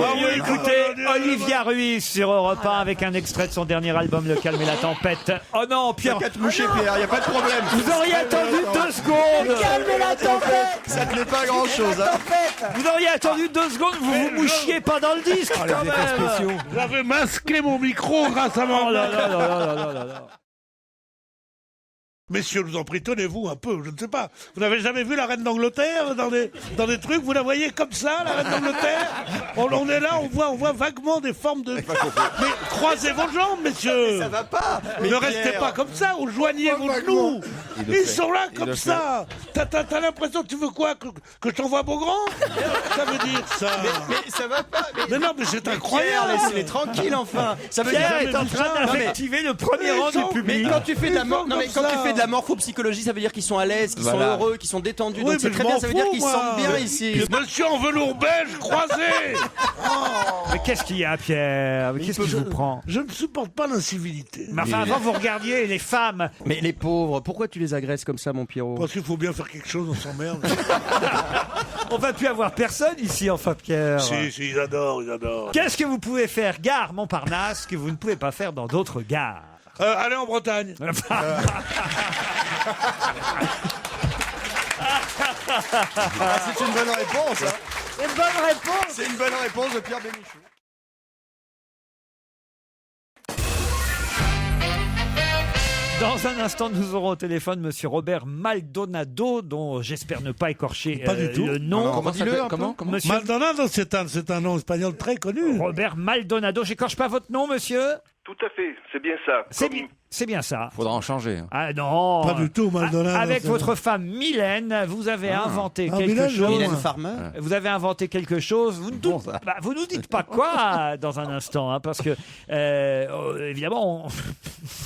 vaut mieux écouter Olivia Ruiz sur Europe 1 avec un extrait de son dernier album Le Calme et la Tempête. Oh non, Pierre. T'as qu'à te moucher, Pierre, y a pas de problème. Vous auriez attendu 2 secondes. Le calme et la tempête. Ça tenait pas à grand chose. Hein. Vous auriez attendu 2 secondes, vous vous mouchiez pas dans le disque quand même. J'avais masqué mon micro grâce à mon... Oh là là là là là là là. Messieurs, je vous en prie, tenez-vous un peu, je ne sais pas. Vous n'avez jamais vu la reine d'Angleterre dans des trucs? Vous la voyez comme ça, la reine d'Angleterre? On est là, on voit vaguement des formes de... Mais croisez vos jambes, messieurs. Ça va pas. Ne restez pas comme ça, ou joignez vos genoux. Ils sont là comme ça. T'as l'impression que tu veux quoi? Que je t'envoie Beaugrand? Ça veut dire ça. Mais ça va pas. Mais non, mais c'est Pierre, incroyable. laissez-les tranquilles, enfin. Ça veut Pierre dire... est en train d'activer le premier rang du public. Mais quand tu fais de la Ils sont non, mais comme quand tu ça. fais de la morphopsychologie, ça veut dire qu'ils sont à l'aise, qu'ils sont heureux, qu'ils sont détendus. Oui, Donc c'est mais très je bien, m'en ça veut dire fous, qu'ils se moi. sentent bien ici. Monsieur en velours beige croisé. Mais qu'est-ce qu'il y a, Pierre? Mais qu'est-ce qui vous prend? Je ne supporte pas l'incivilité. Mais enfin, avant, vous regardiez les femmes. Mais les pauvres, pourquoi tu les agresses comme ça, mon Pierrot? Parce qu'il faut bien faire quelque chose, on s'emmerde. On va plus avoir personne ici, enfin, Pierre. Si, ils adorent, ils adorent. Qu'est-ce que vous pouvez faire, gare Montparnasse, que vous ne pouvez pas faire dans d'autres gares? Allez en Bretagne. C'est une bonne réponse. Hein. C'est une bonne réponse. C'est une bonne réponse de Pierre Bénichou. Dans un instant, nous aurons au téléphone Monsieur Robert Maldonado, dont j'espère ne pas écorcher Pas du tout. le nom. Comment dis-le un peu. Monsieur Maldonado, c'est un nom espagnol très connu. Robert Maldonado. J'écorche pas votre nom, monsieur? Tout à fait, c'est bien ça. C'est bien ça. Faudra en changer. Ah non. Pas du tout, Maldonado. Avec c'est- votre femme Mylène, vous avez inventé quelque Mylène, chose. Mylène Farmer. Vous avez inventé quelque chose. Vous ne vous nous dites pas quoi dans un instant, hein, parce que évidemment.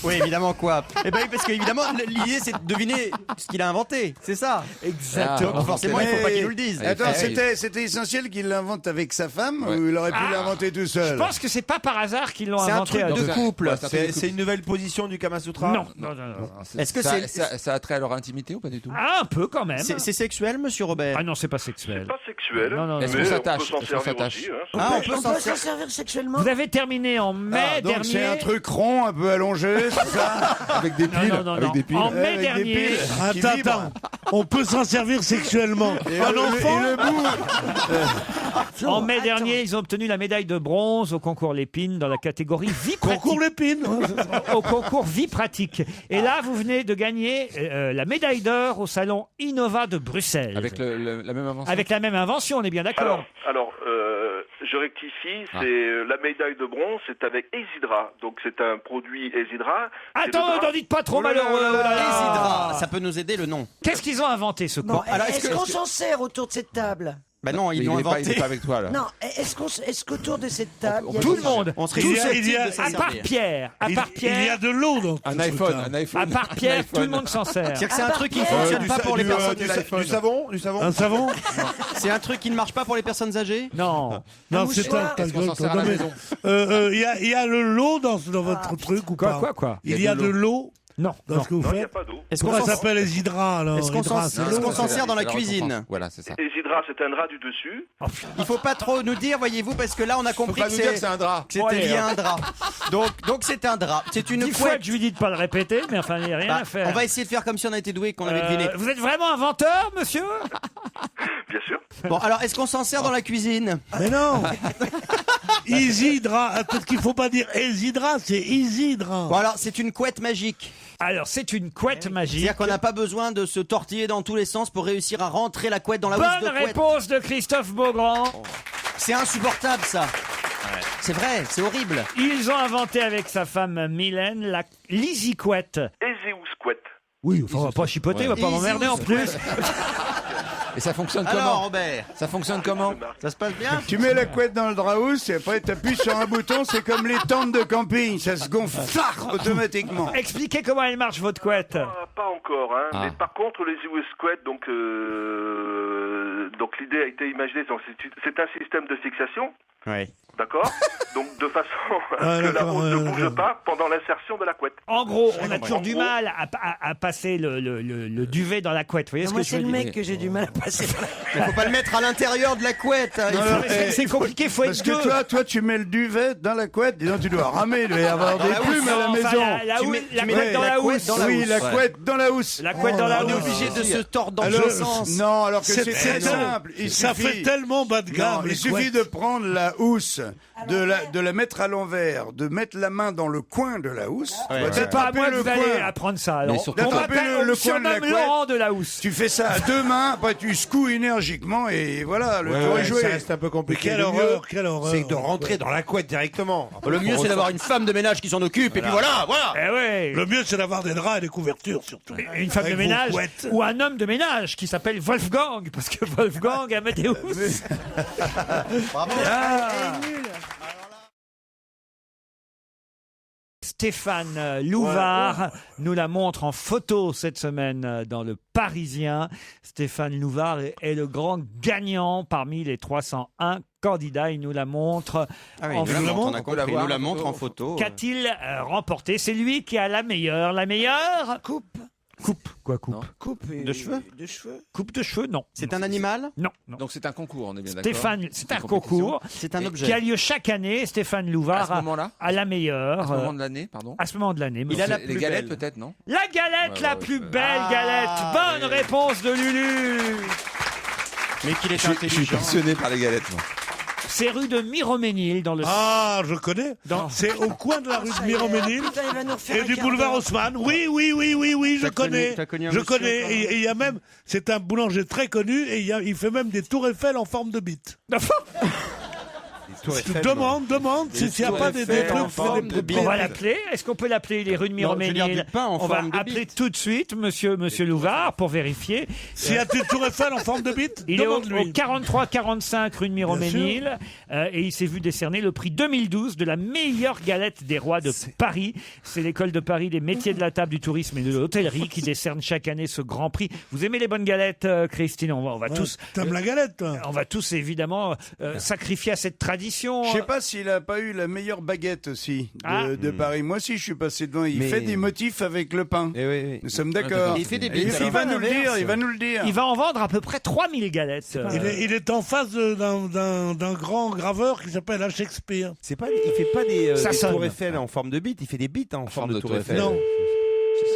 Oui, évidemment quoi. Eh ben oui, parce qu'évidemment, l'idée c'est de deviner ce qu'il a inventé. C'est ça. Exactement. Donc forcément, il faut pas qu'il nous le dise. Attends, C'était essentiel qu'il l'invente avec sa femme ou il aurait pu l'inventer tout Je seul? pense que c'est pas par hasard qu'ils l'ont C'est un inventé. truc à de deux. couple. Ouais, c'est un truc de couple. une nouvelle position du Kama Sutra? Non. Est-ce que ça a trait à leur intimité ou pas du tout? Ah, un peu quand même. c'est sexuel, monsieur Robert? Ah non, c'est pas sexuel. Pas sexuel, Non, non, non. Est-ce mais qu'on on s'attache? peut s'en Est-ce qu'on servir s'attache? aussi. Hein. Ah, on peut On s'en peut s'en servir. servir sexuellement. Vous avez terminé en mai Donc dernier. c'est un truc rond, un peu allongé, c'est ça? Avec des Non, piles? non, non, Avec non. des piles? En mai Avec des dernier. piles. Qui Attends, vibre. attends. On peut s'en servir sexuellement. Un enfant. En mai dernier, ils ont obtenu la médaille de bronze au concours Lépine dans la catégorie vie pratique. Concours l'épine. Au concours vie pratique. Et là, vous venez de gagner la médaille d'or au salon Innova de Bruxelles. Avec la même invention? Avec la même invention, on est bien d'accord. Alors, je rectifie, c'est la médaille de bronze, c'est avec Esidra. Donc c'est un produit Esidra. C'est Attends, le drap. n'en dites pas trop Oh là là malheureux. là là. oh là là. Esidra, ça peut nous aider le nom. Qu'est-ce qu'ils ont inventé ce Non, con alors, est-ce qu'on s'en sert autour de cette table? Bah non, Mais ils il l'ont est pas inventé. avec toi là. Non, est-ce qu'autour de cette table, il y a Tout des- le monde. On serait Il y a- susceptible il y a- de s'en À part servir. Pierre. À part Il y a Pierre. de l'eau dans Un ce iPhone, truc-là. un iPhone. À part Pierre, tout le monde s'en sert. C'est-à-dire que c'est À un part truc qui ne Pierre. fonctionne pas pour les personnes. Du savon? Du savon? Un savon? C'est un truc qui ne marche pas pour les personnes âgées. Non. Non, c'est mouchoir. un. Est-ce qu'on s'en sert à la Non, mais, maison? Il y a le lot dans votre truc ou pas? Quoi Il y a de l'eau Non. dans ce que vous Non, il n'y a faites? pas d'eau. Est-ce qu'on Pourquoi ça s'en s'appelle les hydras alors? Est-ce qu'on s'en- Hydra, c'est est-ce l'eau. qu'on s'en c'est sert dans la c'est cuisine? récompense. Voilà, c'est ça. Esidra, c'est un drap du dessus. Il faut pas trop nous dire, voyez-vous, parce que là on a Faut compris pas que nous dire que c'est un drap. c'était Allez, lié hein. à un drap. Donc c'est un drap. C'est une 10 fois couette. que je lui dis de pas le répéter, mais enfin, il n'y a rien Bah, à faire. on va essayer de faire comme si on avait été doué, qu'on avait deviné. Vous êtes vraiment inventeur, monsieur? Bien sûr. Bon, alors est-ce qu'on s'en sert dans la cuisine? Mais non. Isidra. Peut-être qu'il faut pas dire Isidra, c'est Isidra. Bon, alors c'est une couette magique. Alors, c'est une couette magique. C'est-à-dire qu'on n'a pas besoin de se tortiller dans tous les sens pour réussir à rentrer la couette dans la housse de Bonne couette. réponse de Christophe Beaugrand. C'est insupportable ça. C'est vrai, c'est horrible. Ils ont inventé avec sa femme Mylène la Lizzie Couette. Ezeus couette. Oui, enfin, on va pas chipoter, on va pas m'emmerder en plus. Et ça fonctionne Alors comment? Robert, Ça fonctionne comment? ça se passe bien? Tu mets la couette dans le draus et après t'appuies sur un bouton, c'est comme les tentes de camping, ça se gonfle automatiquement. Expliquez comment elle marche, votre couette. Pas encore, hein. Ah. Mais par contre, les Ezeus couette, donc l'idée a été imaginée. Donc c'est un système de fixation. Oui. D'accord. Donc de façon Ah, à ce que la d'accord, housse ne bouge pas pendant l'insertion de la couette. En gros, on a toujours En du gros- mal à passer le duvet dans la couette. Vous voyez ce Moi, que je c'est veux le dire? mec que j'ai du mal à passer. Il faut pas le mettre à l'intérieur de la couette. Hein. Il Non, faut- non, C'est compliqué, il faut Parce être que deux. toi, tu mets le duvet dans la couette, disons, tu dois ramer, il doit y avoir des plumes à la Enfin, maison. la Tu housse- mets- la tu mets couette dans la couette housse. dans la Oui, housse. la couette dans la housse. La couette dans la On est housse. obligé de se tordre dans Alors, le sens. Non, alors que C'est c'est très tellement- simple. Il Ça suffit- fait tellement bas de Non, gamme. il les suffit couettes. de prendre la housse, de la mettre à l'envers, de mettre la main dans le coin de la housse. Ouais, tu vas ouais. C'est pas à taper moi que le vous allez coin. apprendre ça. Alors. Mais surtout- On Taper m'appelle- le on me coin de la surnomme couette. Laurent de la housse. Tu fais ça à deux mains, après tu secoues énergiquement et voilà, le tour est joué. Ça reste un peu Mais compliqué. quelle Le mieux, horreur, quelle horreur. c'est de rentrer dans la couette directement. Le mieux, c'est d'avoir une femme de ménage qui s'en occupe, et puis voilà. Eh ouais. Le mieux, c'est d'avoir des draps et des couvertures, surtout. Une femme de Avec vos ménage couettes. ou un homme de ménage qui s'appelle Wolfgang, parce que Wolfgang Amadeus. Stéphane Louvard nous la montre en photo cette semaine dans le Parisien. Stéphane Louvard est le grand gagnant parmi les 301 candidats. Il nous la montre Ah oui, en il nous la photo. montre, on a compris, il nous la montre en photo. Qu'a-t-il remporté? C'est lui qui a la meilleure. La meilleure Coupe. coupe. Quoi coupe? Non. Coupe De cheveux De cheveux. Coupe de cheveux? Non. C'est un animal? Non. non. Donc c'est un concours, on est bien d'accord. Stéphane, c'est un une compétition. concours C'est un Et objet. qui a lieu chaque année. Stéphane À Louvard ce moment-là, a la meilleure. à ce moment de l'année, pardon. à ce moment de l'année. Il a monsieur. la Les plus galettes belle. peut-être, non? La galette Ouais, la ouais, plus ouais. belle galette. Bonne oui. réponse de Lulu. Mais qu'il est Je suis intelligent. passionné par les galettes, moi. C'est rue de Miroménil dans le. Ah, je connais. Dans- C'est au coin de la rue Ça de y est. Miroménil Putain, il va nous refaire et un du quart boulevard d'heure. Haussmann. Oui, je T'as connu- connais. t'as connu un Je monsieur, connais. toi Et il y a même, c'est un boulanger très connu et il fait même des tours Eiffel en forme de bite. Demande s'il n'y a pas des Eiffel trucs en forme de bite. On va l'appeler. Est-ce qu'on peut l'appeler les rues de Non, je veux dire Miroménil? du pain en On va forme de appeler bite. tout de suite monsieur Louvard pour vérifier. S'il y a des tours Eiffel en forme de bite, Il est au demande-lui. 43-45 rue de Miroménil et il s'est vu décerner le prix 2012 de la meilleure galette des rois de Paris. C'est l'école de Paris des métiers de la table, du tourisme et de l'hôtellerie qui décerne chaque année ce grand prix. Vous aimez les bonnes galettes, Christine? On va tous. T'aimes la galette, toi? On va tous évidemment sacrifier à cette tradition. Je sais pas s'il a pas eu la meilleure baguette aussi Ah. de Paris. Moi aussi, je suis passé devant. Il Mais- fait des motifs avec le pain. Eh oui, oui. Nous sommes d'accord. d'accord. Il fait des Et bites, il alors. va nous le dire. L'inverse. Il va nous le dire. Il va en vendre à peu près 3000 galettes. Il est en face d'un grand graveur qui s'appelle H. Shakespeare. C'est pas, il fait pas des Ça sonne. tours Eiffel en forme de bite, il fait des bites en forme de tour Eiffel. Non.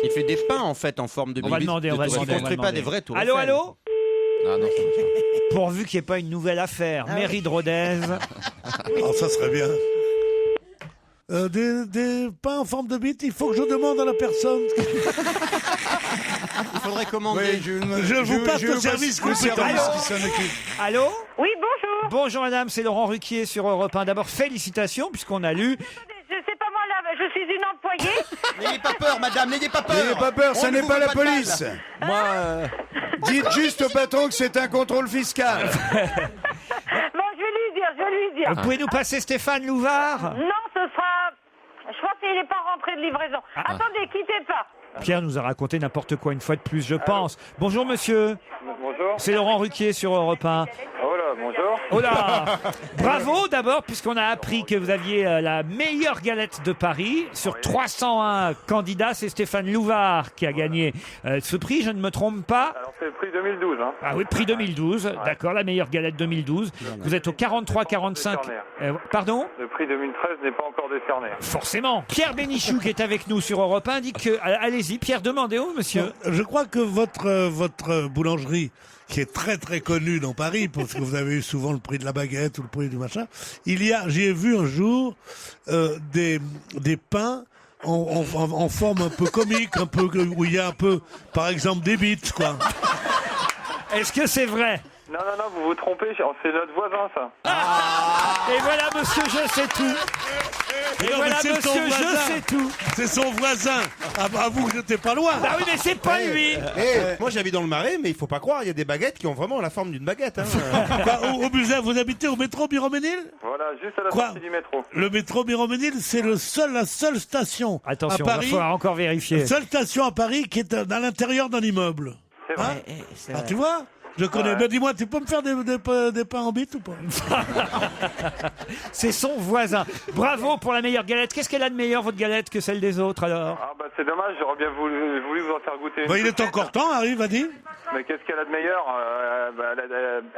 Il fait des pains en fait en forme de On va bite. demander, on va Il demander. on va construit pas demander. des vrais tours Allô, Eiffel. allô? Ah non, ça marche pas. Pourvu qu'il n'y ait pas une nouvelle affaire. Mairie de Rodez. Ah, ça serait bien. Des pains en forme de bite, il faut que je demande à la personne. Il faudrait commander. Oui, Je vous passe le service le compétent. service qui s'en occupe. Allô? Oui, bonjour. Bonjour madame, c'est Laurent Ruquier sur Europe 1. D'abord, félicitations puisqu'on a lu. C'est pas moi là, je suis une employée. N'ayez pas peur, madame, n'ayez pas peur. N'ayez pas peur, On ça ne n'est vous pas veut la de mal. police. Moi, Dites juste au patron que c'est un contrôle fiscal. Bon, je vais lui dire. Vous pouvez nous passer Stéphane Louvard? Non, ce sera... Je crois qu'il n'est pas rentré de livraison. Attendez, quittez pas. Pierre nous a raconté n'importe quoi une fois de plus, je pense. Bonjour monsieur. Bonjour. C'est Laurent Ruquier sur Europe 1. Oh là, bonjour. Oh là! Bravo d'abord, puisqu'on a appris que vous aviez la meilleure galette de Paris. Sur 301 candidats, c'est Stéphane Louvard qui a gagné ce prix, je ne me trompe pas. Alors c'est le prix 2012, hein. Ah oui, prix 2012, d'accord, la meilleure galette 2012. Vous êtes au 43-45. Pardon? Le prix 2013 n'est pas encore décerné. Forcément. Pierre Bénichou, qui est avec nous sur Europe 1, dit que... Allez-y, Pierre, demandez-vous, monsieur. Je crois que votre boulangerie, qui est très très connue dans Paris, parce que vous avez eu souvent le prix de la baguette ou le prix du machin, j'ai vu un jour des pains en forme un peu comique, un peu où il y a un peu, par exemple, des bites, quoi. Est-ce que c'est vrai? Non, vous vous trompez, c'est notre voisin, ça. Et voilà, monsieur, je sais tout. Et Non, voilà, mais c'est son monsieur, je voisin. sais tout. C'est son voisin. Avoue que j'étais pas loin. Ah oui, mais c'est pas lui. Moi j'habite dans le Marais, mais il faut pas croire, il y a des baguettes qui ont vraiment la forme d'une baguette. Hein. Quoi, au musée, vous habitez au métro Miroménil? Voilà, juste à la Quoi sortie du métro. Le métro Miroménil, c'est la seule station Attention, à il va Paris. falloir encore vérifier. Seule station à Paris qui est à l'intérieur d'un immeuble. C'est vrai. Ah, tu vois? Je connais. Ouais. Mais dis-moi, tu peux me faire des pains en bite ou pas? C'est son voisin. Bravo pour la meilleure galette. Qu'est-ce qu'elle a de meilleur, votre galette, que celle des autres, alors? Ah bah c'est dommage, j'aurais bien voulu vous en faire goûter. Bah, il est encore temps, Harry, vas-y. Mais qu'est-ce qu'elle a de meilleur?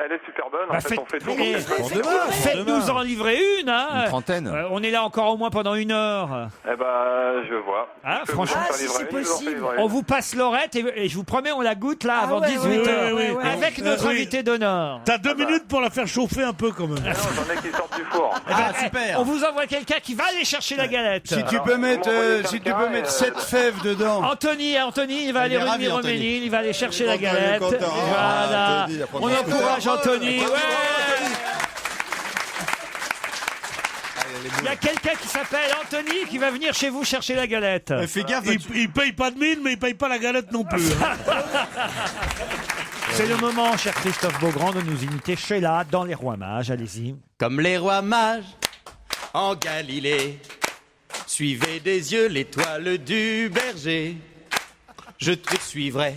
Elle est super bonne. Bah, En fait, on fait tout. Faites-nous en livrer une, hein. Une trentaine. On est là encore au moins pendant 1 heure. Eh ben, je vois. Ah, Je peux vous franchement. en faire Ah, si livrer, c'est je vous en fais possible. livrer. On vous passe l'orette et je vous promets, on la goûte là Ah avant ouais, 18h. ouais, ouais. Avec notre Oui. invité d'honneur. T'as 2 minutes pour la faire chauffer un peu quand même. Non, j'en ai qui sortent du four. Eh ben, super. On vous envoie quelqu'un qui va aller chercher la galette. Si tu Alors, peux mettre, vous m'envoyez si tu quelqu'un peux et, mettre 7 fèves dedans. Anthony, il va Il aller est rue ravi, Miroménil, il va aller chercher la content, il est galette. content. Voilà. Anthony, il a On promis. encourage Anthony. Ouais. Il y a quelqu'un qui s'appelle Anthony qui va venir chez vous chercher la galette. Fais gaffe. Il paye pas de mine, mais il paye pas la galette non plus. hein. C'est le moment, cher Christophe Beaugrand, de nous imiter Sheila dans Les Rois Mages. Allez-y. Comme les rois mages en Galilée, suivez des yeux l'étoile du berger. Je te suivrai,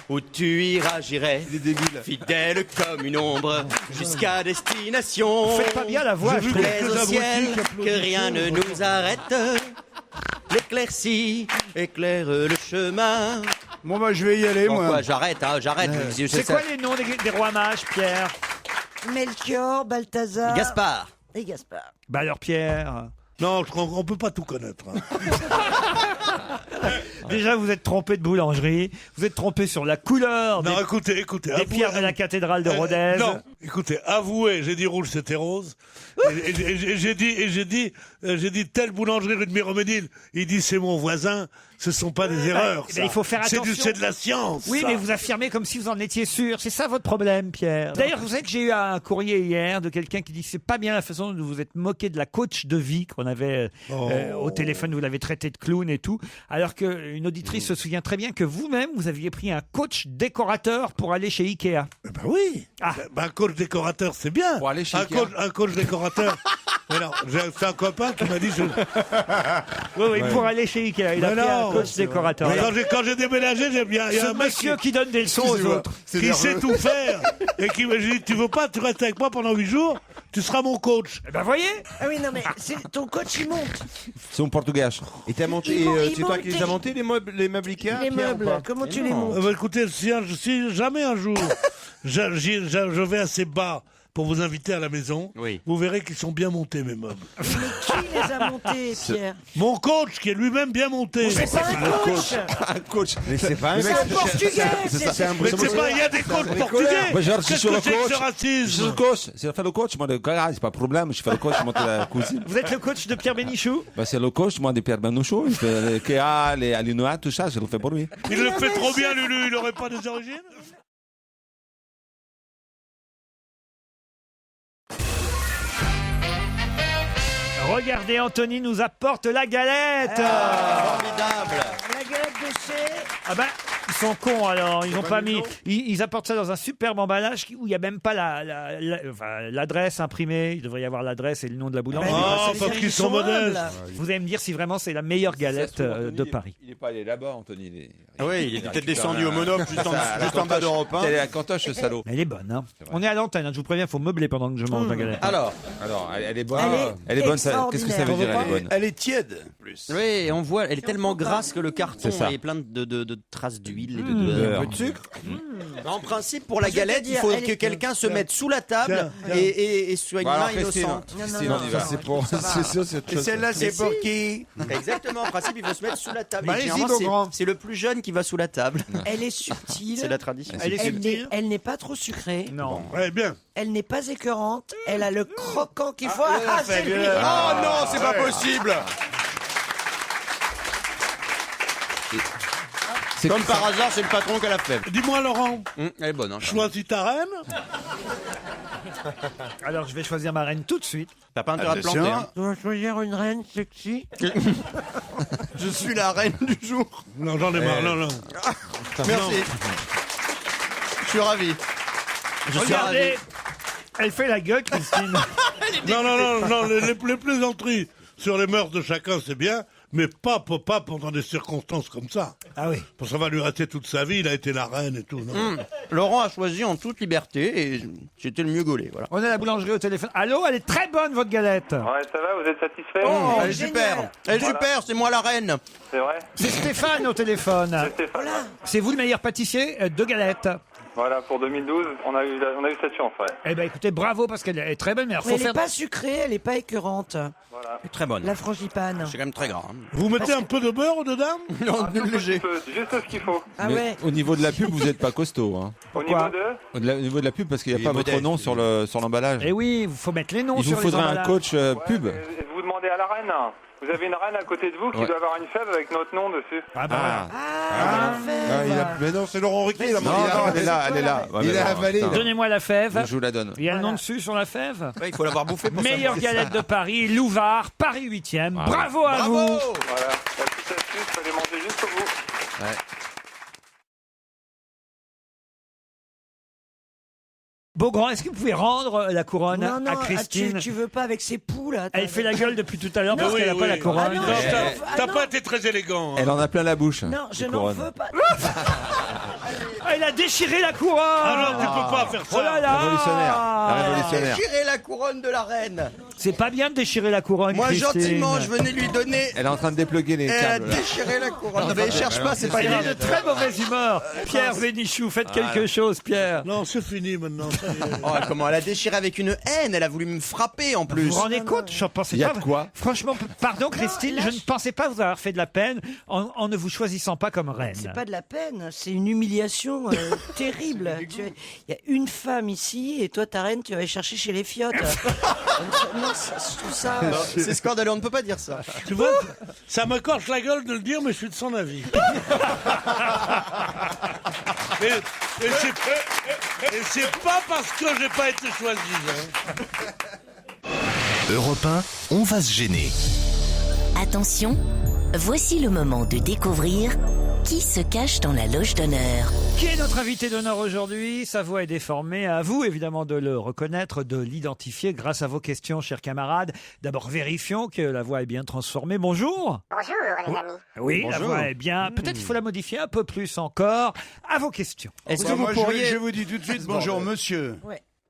où tu iras, j'irai. Il est débile. Fidèle comme une ombre, jusqu'à destination. Vous faites pas bien la voix, je trouve. Plaise au quelques ciel, abrutis qui que applaudissent. rien ne nous arrête. L'éclaircie éclaire le chemin. Bon, bah, je vais y aller, Bon, moi. quoi, j'arrête, hein, j'arrête. C'est quoi les noms des Rois Mages, Pierre? Melchior, Balthazar. Gaspard. Et Gaspard. Bah alors, Pierre. Non, on peut pas tout connaître. hein. Déjà, vous êtes trompé de boulangerie. Vous êtes trompé sur la couleur Non, des écoutez. des avouez- pierres de la cathédrale de Rodez. Non, écoutez, avouez, j'ai dit rouge, c'était rose. Et j'ai dit telle boulangerie rue de Miroménil. Il dit c'est mon voisin. Ce sont pas des erreurs. mais ça. il faut faire attention. C'est de la science. Oui, ça. mais vous affirmez comme si vous en étiez sûr. C'est ça votre problème, Pierre. D'ailleurs, vous savez que j'ai eu un courrier hier de quelqu'un qui dit c'est pas bien la façon dont vous vous êtes moqué de la coach de vie qu'on avait au téléphone. Vous l'avez traité de clown et tout. Alors qu'une auditrice se souvient très bien que vous-même, vous aviez pris un coach décorateur pour aller chez Ikea. Eh ben oui. Ah. Ben, un coach décorateur, c'est bien. Pour aller chez Ikea. Un coach décorateur. Mais non, j'ai fait un copain qui m'a dit. Oui, pour aller chez Ikea. Il a Mais pris un non, coach décorateur. Mais quand j'ai déménagé, j'aime bien. Il y a Ce un mec monsieur qui donne des leçons aux autres. qui sait tout faire et qui m'a dit tu veux pas, tu restes avec moi pendant 8 jours, tu seras mon coach. Eh ben voyez. Ah oui, non, mais ton coach, il monte. C'est un portugais. Et t'as monté, Ils m'ont- c'est toi qui les as montés les meubles Ikea, Les Pierre, ou meubles, pas comment tu les montes? Bah, écoutez, si jamais un jour je vais assez bas pour vous inviter à la maison, Oui. vous verrez qu'ils sont bien montés mes meubles. Mais qui les a montés, Pierre? Mon coach qui est lui-même bien monté. C'est pas un coach. Un coach. Mais c'est pas un C'est mec. un portugais. C'est un Mais c'est pas, il y a des coachs portugais. Moi, je Qu'est-ce suis que le c'est que ce coach. Je suis racisme le coach. Si je fais le coach, moi, c'est pas de problème. Je fais le coach, je monte la cuisine. Vous êtes le coach de Pierre Bénichou. Bah, c'est le coach, moi, de Pierre Benouchou. Je fais les Ikea, les Alinois, tout ça, je le fais pour lui. Il le fait trop bien, Lulu. Il aurait pas des origines. Regardez, Anthony nous apporte la galette. Formidable. La galette de chez... Ah ben, ils sont cons alors, ils ont pas mis. Ils apportent ça dans un superbe emballage où il n'y a même pas l'adresse imprimée. Il devrait y avoir l'adresse et le nom de la boulangerie. Ah, parce qu'ils sont modestes. Vous allez me dire si vraiment c'est la meilleure galette de Paris. Il est pas allé là-bas, Anthony. Oui, il est peut-être descendu au Monop, juste en bas d'Europe 1. Il est à Cantoche, ce salaud. Elle est bonne, hein. On est à l'antenne, hein, je vous préviens, il faut meubler pendant que je mange la galette. Alors, Elle est bonne. Elle est Qu'est-ce que ça veut dire, elle est bonne? Elle est tiède, en plus. oui, on voit, elle est tellement grasse que le carton C'est ça. est plein de traces d'huile et de Un peu de sucre. En principe, pour la Je vais te galette, il dire, faut elle que est- quelqu'un se mette sous la table Tiens. et soit une Voilà, main Christine. innocente. Christine, non, on y va. non, C'est pour. C'est ça, c'est autre Et chose. celle-là, c'est Mais pour si. qui? Exactement, en principe, il faut se mettre sous la table. Bah, Et allez-y, généralement, Beaugrand. c'est le plus jeune qui va sous la table. Elle est subtile. C'est la tradition. Elle n'est pas trop sucrée. Non. Ouais, bien. Elle n'est pas écœurante. Elle a le croquant qu'il faut. Ah, c'est lui. Oh non, c'est pas possible. Comme par hasard, c'est le patron qui a la fève. Dis-moi, Laurent, Elle est bonne. Hein, choisis ta reine. Alors je vais choisir ma reine tout de suite. T'as pas intérêt à te planter. Attention. Hein. Tu dois choisir une reine sexy. Je suis la reine du jour. Non, j'en ai marre. Non. Merci. Je suis ravi. Je suis Regardez, ravi. elle fait la gueule, Christine. Non, les plaisanteries sur les mœurs de chacun, c'est bien, mais pas pendant des circonstances comme ça. Ah oui. Parce que ça va lui rester toute sa vie, il a été la reine et tout. Non Laurent a choisi en toute liberté et j'étais le mieux gaulé. Voilà. On est à la boulangerie au téléphone. Allô, elle est très bonne votre galette. Ouais, ça va, vous êtes satisfait? Elle est super. Elle est super, c'est moi la reine. C'est vrai? C'est Stéphane au téléphone. C'est Stéphane. ouais. C'est vous le meilleur pâtissier de galettes. Voilà, pour 2012, on a eu cette chance, ouais. Eh ben écoutez, bravo parce qu'elle est très bonne. Mais alors, Mais faut elle faire... n'est pas sucrée, elle n'est pas écœurante. Voilà. Très bonne. La frangipane. C'est quand même très gras. hein. Vous mettez un peu de beurre dedans? Non, léger. Juste ce qu'il faut. Ah Mais ouais. au niveau de la pub, vous n'êtes pas costaud. Hein. Au niveau Pourquoi de... Au niveau de la pub, parce qu'il n'y a Il pas est votre modeste, nom sur l'emballage. Eh oui, il faut mettre les noms Il sur vous les faudrait un emballages. coach pub. Et vous demandez à la reine. Vous avez une reine à côté de vous qui Ouais. doit avoir une fève avec notre nom dessus. Ah bah, Ah, la fève. Mais non, c'est Laurent Ruquier. Non, elle est là, elle est là. Ouais, Il mais a bon, avalé. attends. donnez-moi la fève. Je vous la donne. Il y a le nom Voilà. dessus sur la fève. Ouais, il faut l'avoir bouffé pour Meilleure savoir. galette de Paris, Louvard, Paris 8e. Ah Bravo à Bravo. vous. Voilà. La petite astuce, fallait manger jusqu'au bout. Beaugrand, est-ce que vous pouvez rendre la couronne Non, non, à Christine? tu veux pas avec ses poux, là. Elle fait la gueule depuis tout à l'heure parce Oui, qu'elle n'a pas oui. la couronne. Ah non, Non, je t'as- n'en- ah t'as non. pas été très élégant. hein. Elle en a plein la bouche. Non, je de n'en couronne. veux pas. Elle a déchiré la couronne. Alors, tu peux pas faire ça. Oh là là. Révolutionnaire. La révolutionnaire. Déchirer la couronne de la reine. C'est pas bien de déchirer la couronne, Moi, Christine. gentiment, je venais lui donner. Elle est en train de dépluguer les Elle a câbles. là. déchiré la couronne. Non, mais cherche pas, c'est pas Elle est grave. de très mauvaise humeur. Pierre Bénichou, faites quelque chose, Pierre. Non, c'est fini maintenant. ça y est. Oh, comment elle a déchiré avec une haine. Elle a voulu me frapper en Vous plus. vous rendez compte? Je pensais Il y a pas. de quoi Franchement, pardon, Christine, je ne pensais pas vous avoir fait de la peine en ne vous choisissant pas comme reine. C'est pas de la peine, c'est une humiliation terrible. Il y a une femme ici et toi, ta reine, tu vas aller chercher chez les fiottes. Non, je trouve ça. C'est scandaleux, on ne peut pas dire ça. Tu vois, ça m'écorche la gueule de le dire, mais je suis de son avis. Et c'est pas parce que j'ai pas été choisi. Hein. Europe 1, on va se gêner. Attention, voici le moment de découvrir qui se cache dans la loge d'honneur. Qui est notre invité d'honneur aujourd'hui? Sa voix est déformée. À vous, évidemment, de le reconnaître, de l'identifier grâce à vos questions, chers camarades. D'abord, vérifions que la voix est bien transformée. Bonjour. Bonjour, les amis. Oui, la Bonjour. voix est bien. Peut-être il faut la modifier un peu plus encore. À vos questions. Est-ce que Bah, vous moi, pourriez... je vous dis tout de suite bonjour, monsieur.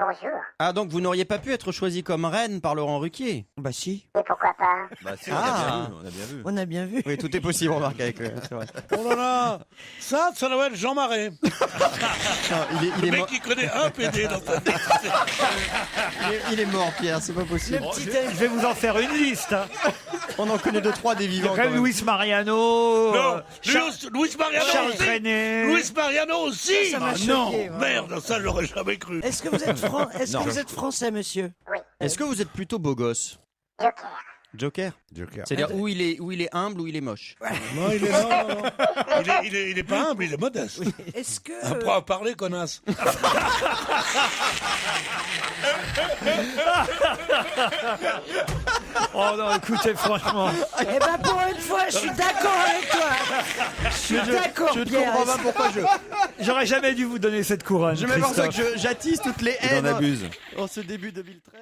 Bonjour. Ah, donc vous n'auriez pas pu être choisi comme reine par Laurent Ruquier? Bah si, Et pourquoi pas? Bah si, Ah. on a bien vu. on a bien vu. Oui, tout est possible, remarque, avec le... c'est vrai. Oh là là, ça doit être Jean Marais. Non, il Le est mec mort. qui connaît un PD dans sa tête. Il est mort, Pierre, c'est pas possible. Je vais vous en faire une liste. hein. On en connaît 2-3 des Il y a vivants. quand même Luis Mariano. Non, Charles- Luis Mariano Charles aussi. Trenet. Luis Mariano aussi. Ça m'a Ah, choqué, non, vraiment. merde, ça j'aurais jamais cru. Est-ce que vous êtes, français, monsieur? Est-ce que vous êtes plutôt beau gosse? Joker. Joker. Joker. C'est-à-dire où il est humble, ou il est moche. Non, il est non. Il est pas humble, il est modeste. Est-ce que... Apprends à parler, connasse. Oh non, écoutez, franchement. Eh ben pour une fois, je suis d'accord avec toi. Je suis d'accord, Je ne Pierre. comprends pas pourquoi J'aurais jamais dû vous donner cette couronne. je m'aperçois Christophe. que j'attise toutes les Il en haines abuse. en ce début 2013.